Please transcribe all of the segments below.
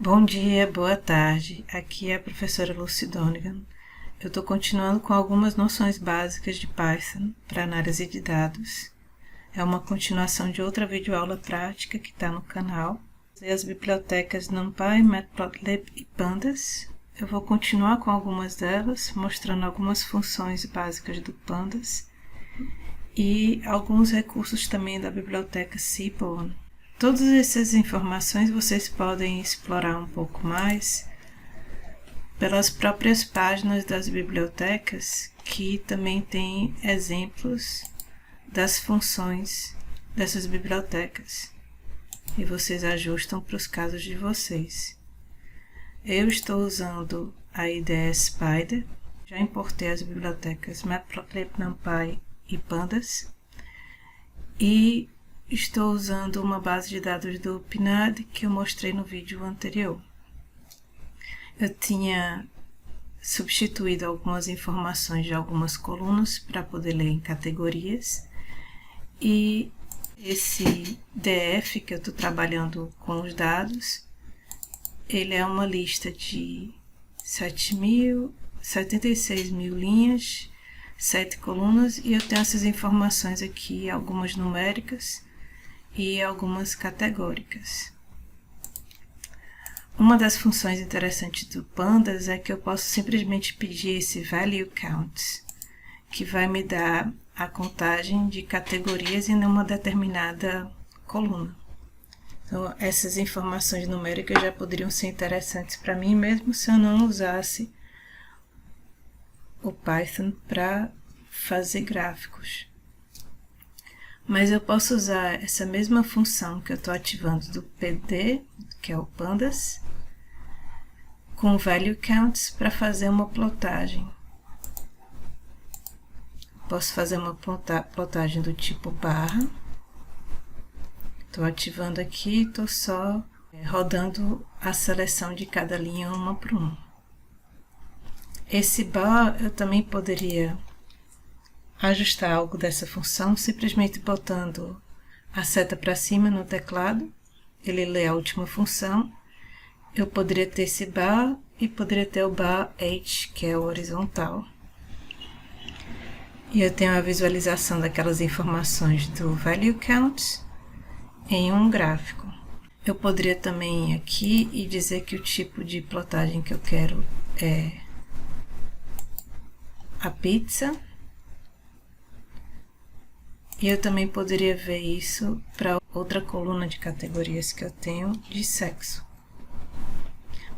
Bom dia, boa tarde. Aqui é a professora Lucy Donegan. Eu estou continuando com algumas noções básicas de Python para análise de dados. É uma continuação de outra videoaula prática que está no canal. As bibliotecas NumPy, Matplotlib e Pandas. Eu vou continuar com algumas delas, mostrando algumas funções básicas do Pandas e alguns recursos também da biblioteca Seaborn. Todas essas informações vocês podem explorar um pouco mais pelas próprias páginas das bibliotecas, que também tem exemplos das funções dessas bibliotecas, e vocês ajustam para os casos de vocês. Eu estou usando a IDE Spider, já importei as bibliotecas Matplotlib, NumPy e Pandas, e estou usando uma base de dados do PNAD que eu mostrei no vídeo anterior. Eu tinha substituído algumas informações de algumas colunas para poder ler em categorias, e esse DF que eu estou trabalhando com os dados, ele é uma lista de 76 mil linhas, 7 colunas, e eu tenho essas informações aqui, algumas numéricas e algumas categóricas. Uma das funções interessantes do Pandas é que eu posso simplesmente pedir esse value count, que vai me dar a contagem de categorias em uma determinada coluna. Então, essas informações numéricas já poderiam ser interessantes para mim, mesmo se eu não usasse o Python para fazer gráficos. Mas eu posso usar essa mesma função que eu estou ativando do PD, que é o Pandas, com value counts para fazer uma plotagem. Posso fazer uma plotagem do tipo barra. Estou ativando aqui, estou só rodando a seleção de cada linha uma por uma. Esse bar eu também poderia ajustar algo dessa função simplesmente botando a seta para cima no teclado. Ele lê a última função. Eu poderia ter esse bar e poderia ter o bar H, que é o horizontal. E eu tenho a visualização daquelas informações do value count em um gráfico. Eu poderia também ir aqui e dizer que o tipo de plotagem que eu quero é a pizza. E eu também poderia ver isso para outra coluna de categorias que eu tenho de sexo.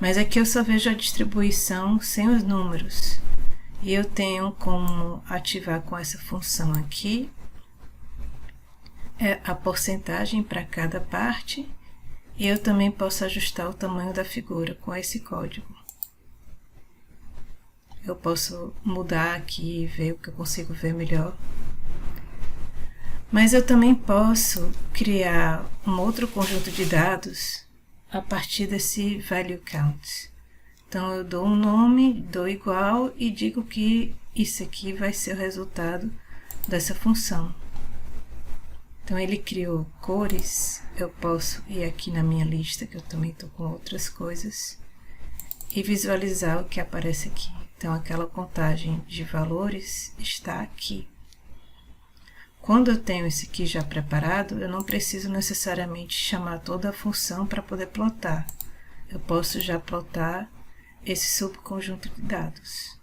Mas aqui eu só vejo a distribuição sem os números. E eu tenho como ativar com essa função aqui a porcentagem para cada parte. E eu também posso ajustar o tamanho da figura com esse código. Eu posso mudar aqui e ver o que eu consigo ver melhor. Mas eu também posso criar um outro conjunto de dados a partir desse value count. Então, eu dou um nome, dou igual e digo que isso aqui vai ser o resultado dessa função. Então, ele criou cores. Eu posso ir aqui na minha lista, que eu também estou com outras coisas, e visualizar o que aparece aqui. Então, aquela contagem de valores está aqui. Quando eu tenho esse aqui já preparado, eu não preciso necessariamente chamar toda a função para poder plotar. Eu posso já plotar esse subconjunto de dados.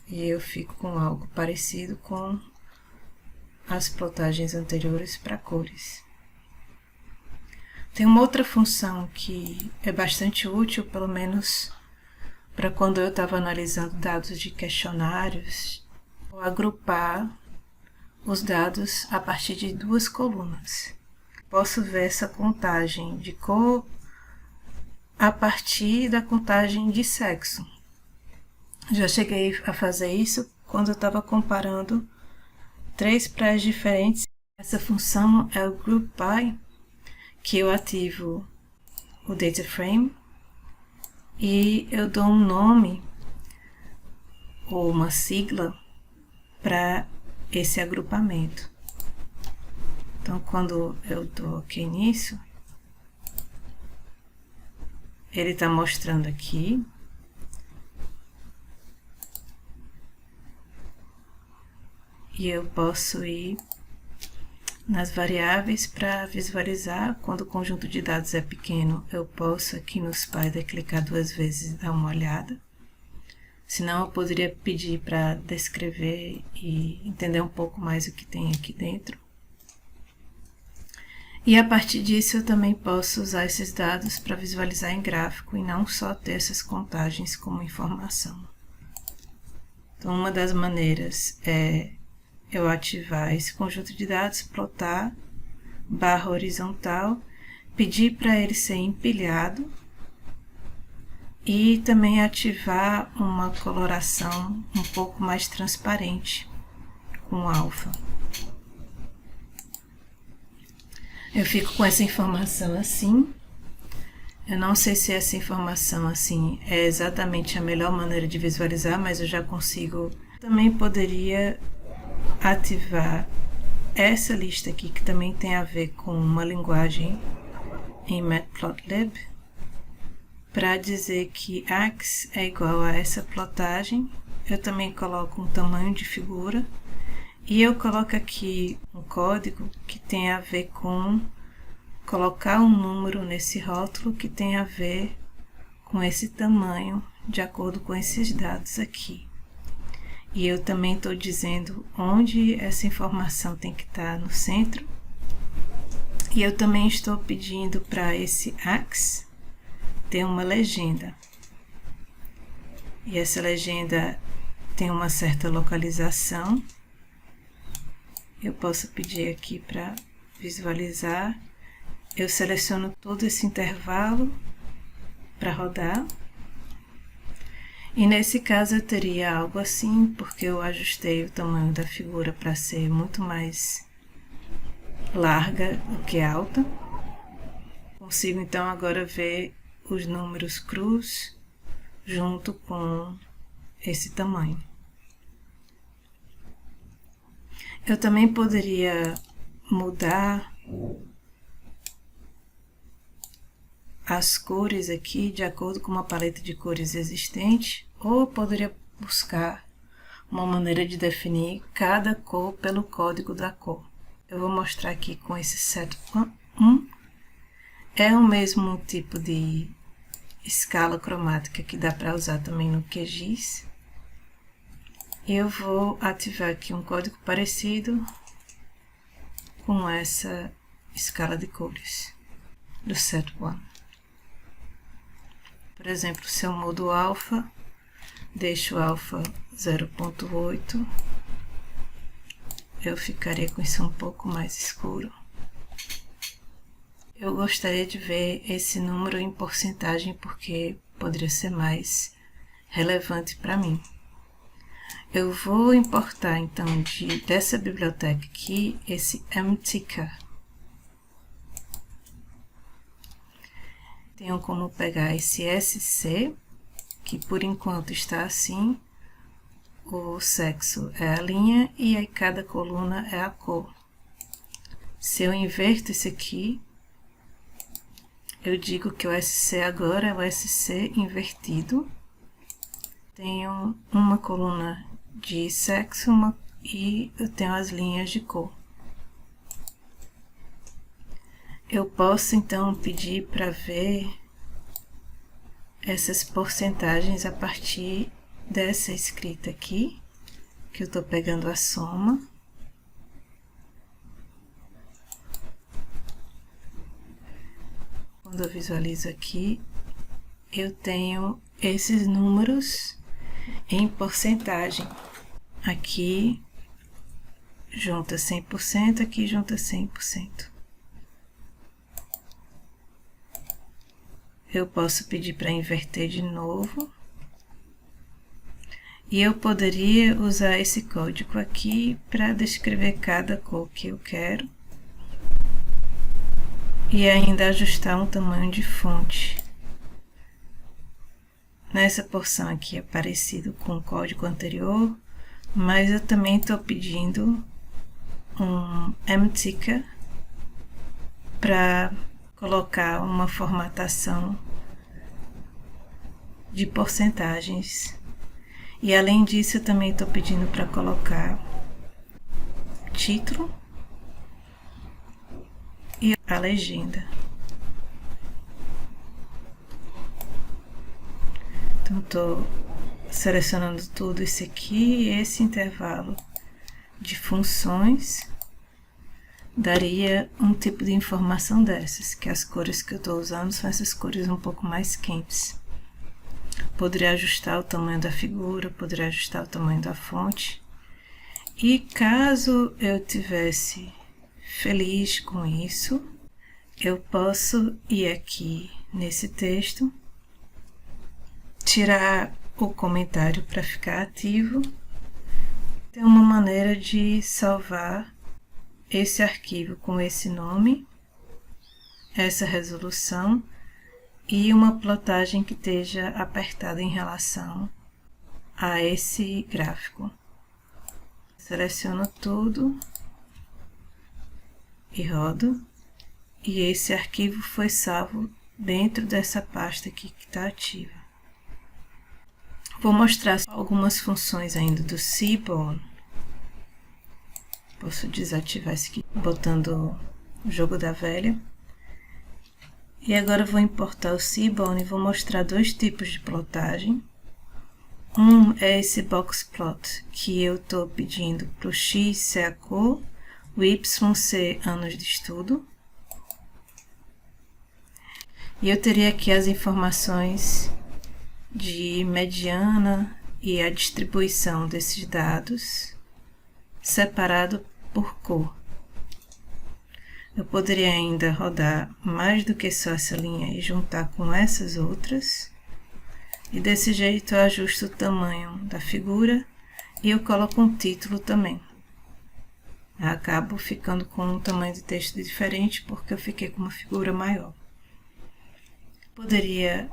E eu fico com algo parecido com as plotagens anteriores para cores. Tem uma outra função que é bastante útil, pelo menos para quando eu estava analisando dados de questionários, ou agrupar os dados a partir de duas colunas. Posso ver essa contagem de cor a partir da contagem de sexo. Já cheguei a fazer isso quando eu estava comparando 3 prés diferentes. Essa função é o GroupBy, que eu ativo o DataFrame e eu dou um nome ou uma sigla para esse agrupamento. Então, quando eu dou OK nisso, ele está mostrando aqui. E eu posso ir nas variáveis para visualizar. Quando o conjunto de dados é pequeno, eu posso aqui no Spider clicar 2 vezes e dar uma olhada. Senão eu poderia pedir para descrever e entender um pouco mais o que tem aqui dentro. E a partir disso eu também posso usar esses dados para visualizar em gráfico e não só ter essas contagens como informação. Então uma das maneiras é eu ativar esse conjunto de dados, plotar, barra horizontal, pedir para ele ser empilhado e também ativar uma coloração um pouco mais transparente com alfa. Eu fico com essa informação assim. Eu não sei se essa informação assim é exatamente a melhor maneira de visualizar, mas eu já consigo. Também poderia ativar essa lista aqui, que também tem a ver com uma linguagem em Matplotlib, para dizer que ax é igual a essa plotagem. Eu também coloco um tamanho de figura e eu coloco aqui um código que tem a ver com colocar um número nesse rótulo que tem a ver com esse tamanho, de acordo com esses dados aqui. E eu também estou dizendo onde essa informação tem que estar no centro. E eu também estou pedindo para esse ax ter uma legenda. E essa legenda tem uma certa localização. Eu posso pedir aqui para visualizar. Eu seleciono todo esse intervalo para rodar. E nesse caso eu teria algo assim, porque eu ajustei o tamanho da figura para ser muito mais larga do que alta. Consigo então agora ver os números crus junto com esse tamanho. Eu também poderia mudar as cores aqui de acordo com uma paleta de cores existente, ou eu poderia buscar uma maneira de definir cada cor pelo código da cor. Eu vou mostrar aqui com esse set1. É o mesmo tipo de escala cromática que dá para usar também no QGIS. Eu vou ativar aqui um código parecido com essa escala de cores do set1. Por exemplo, se eu mudo o alfa, deixo o alfa 0.8, eu ficaria com isso um pouco mais escuro. Eu gostaria de ver esse número em porcentagem porque poderia ser mais relevante para mim. Eu vou importar então dessa biblioteca aqui esse mticker. Tenho como pegar esse SC, que por enquanto está assim, o sexo é a linha e aí cada coluna é a cor. Se eu inverto isso aqui, eu digo que o SC agora é o SC invertido. Tenho uma coluna de sexo e eu tenho as linhas de cor. Eu posso então pedir para ver essas porcentagens a partir dessa escrita aqui, que eu estou pegando a soma. Quando eu visualizo aqui, eu tenho esses números em porcentagem. Aqui junta 100%, aqui junta 100%. Eu posso pedir para inverter de novo. E eu poderia usar esse código aqui para descrever cada cor que eu quero. E ainda ajustar um tamanho de fonte. Nessa porção aqui é parecido com o código anterior, mas eu também estou pedindo um mticker para colocar uma formatação de porcentagens. E além disso, eu também estou pedindo para colocar título e a legenda. Então, estou selecionando tudo isso aqui, e esse intervalo de funções daria um tipo de informação dessas, que as cores que eu estou usando são essas cores um pouco mais quentes. Poderia ajustar o tamanho da figura, poderia ajustar o tamanho da fonte. E caso eu tivesse feliz com isso, eu posso ir aqui nesse texto, tirar o comentário para ficar ativo. Tem uma maneira de salvar esse arquivo com esse nome, essa resolução e uma plotagem que esteja apertada em relação a esse gráfico. Seleciono tudo e rodo, e esse arquivo foi salvo dentro dessa pasta aqui que está ativa. Vou mostrar algumas funções ainda do Seaborn. Posso desativar isso aqui botando o jogo da velha. E agora eu vou importar o Seaborn e vou mostrar dois tipos de plotagem. Um é esse box plot, que eu estou pedindo para o X ser a cor, o Y ser anos de estudo. E eu teria aqui as informações de mediana e a distribuição desses dados separado por cor. Eu poderia ainda rodar mais do que só essa linha e juntar com essas outras. E desse jeito eu ajusto o tamanho da figura e eu coloco um título também. Eu acabo ficando com um tamanho de texto diferente porque eu fiquei com uma figura maior. Poderia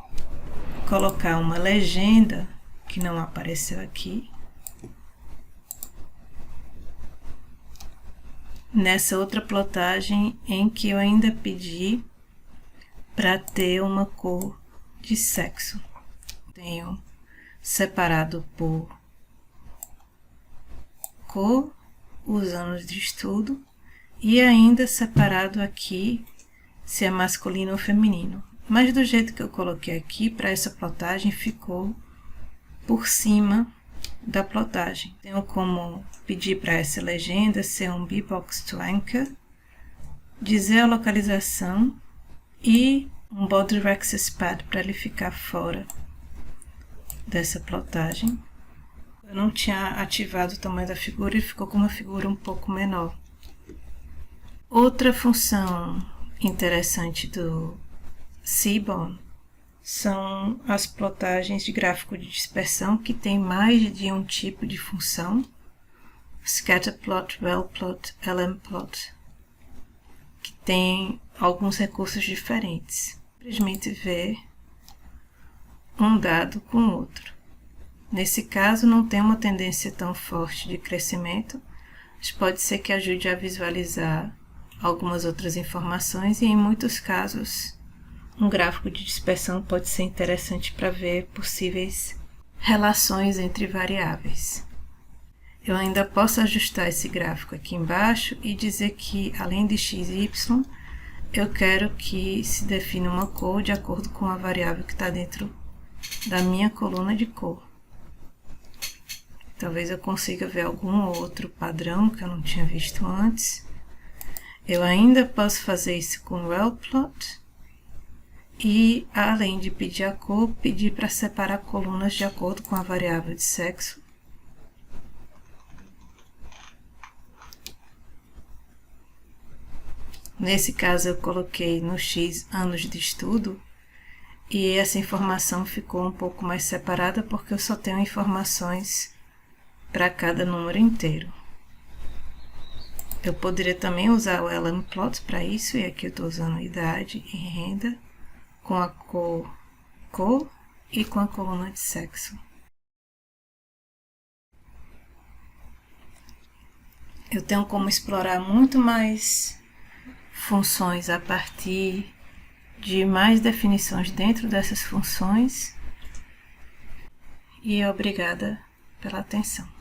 colocar uma legenda que não apareceu aqui. Nessa outra plotagem em que eu ainda pedi para ter uma cor de sexo. Tenho separado por cor os anos de estudo e ainda separado aqui se é masculino ou feminino. Mas do jeito que eu coloquei aqui, para essa plotagem, ficou por cima da plotagem. Tenho como pedir para essa legenda ser um bbox to anchor, dizer a localização e um border access pad para ele ficar fora dessa plotagem. Eu não tinha ativado o tamanho da figura e ficou com uma figura um pouco menor. Outra função interessante do Seaborn são as plotagens de gráfico de dispersão que tem mais de um tipo de função. Scatterplot, Wellplot, LMplot, que tem alguns recursos diferentes. Simplesmente ver um dado com o outro. Nesse caso não tem uma tendência tão forte de crescimento, mas pode ser que ajude a visualizar algumas outras informações e em muitos casos um gráfico de dispersão pode ser interessante para ver possíveis relações entre variáveis. Eu ainda posso ajustar esse gráfico aqui embaixo e dizer que, além de x e y, eu quero que se defina uma cor de acordo com a variável que está dentro da minha coluna de cor. Talvez eu consiga ver algum outro padrão que eu não tinha visto antes. Eu ainda posso fazer isso com o Wellplot. E, além de pedir a cor, pedir para separar colunas de acordo com a variável de sexo. Nesse caso, eu coloquei no X anos de estudo e essa informação ficou um pouco mais separada porque eu só tenho informações para cada número inteiro. Eu poderia também usar o LMplot para isso, e aqui eu estou usando idade e renda, com a cor e com a coluna de sexo. Eu tenho como explorar muito mais funções a partir de mais definições dentro dessas funções e obrigada pela atenção.